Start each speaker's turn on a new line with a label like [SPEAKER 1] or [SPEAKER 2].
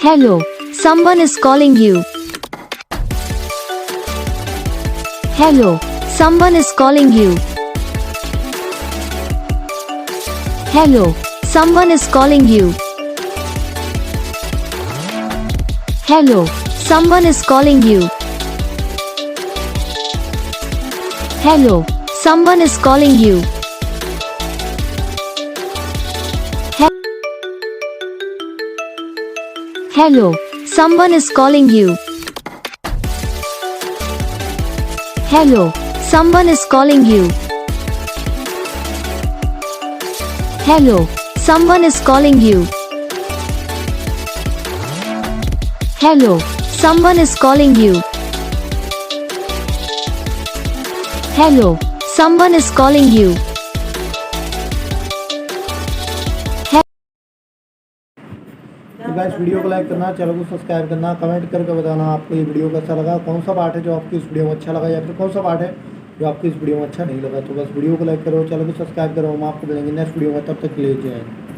[SPEAKER 1] Hello, someone is calling you. Hello, someone is calling you. Hello, someone is calling you. Hello, someone is calling you. Hello, someone is calling you. Hello, someone is calling you. Hello, someone is calling you. Hello, someone is calling you. Hello, someone is calling you. Hello, someone is calling you.
[SPEAKER 2] तो guys video को like करना, channel को subscribe करना, comment करके बताना आपको ये video कैसा लगा, कौन सा पार्ट है जो आपको इस वीडियो में अच्छा लगा या फिर कौन सा पार्ट है जो आपको इस वीडियो में अच्छा नहीं लगा। तो बस वीडियो को लाइक करो, चैनल को सब्सक्राइब करो, हम आपको मिलेंगे नेक्स्ट वीडियो में, तब तक के लिए जय हिंद।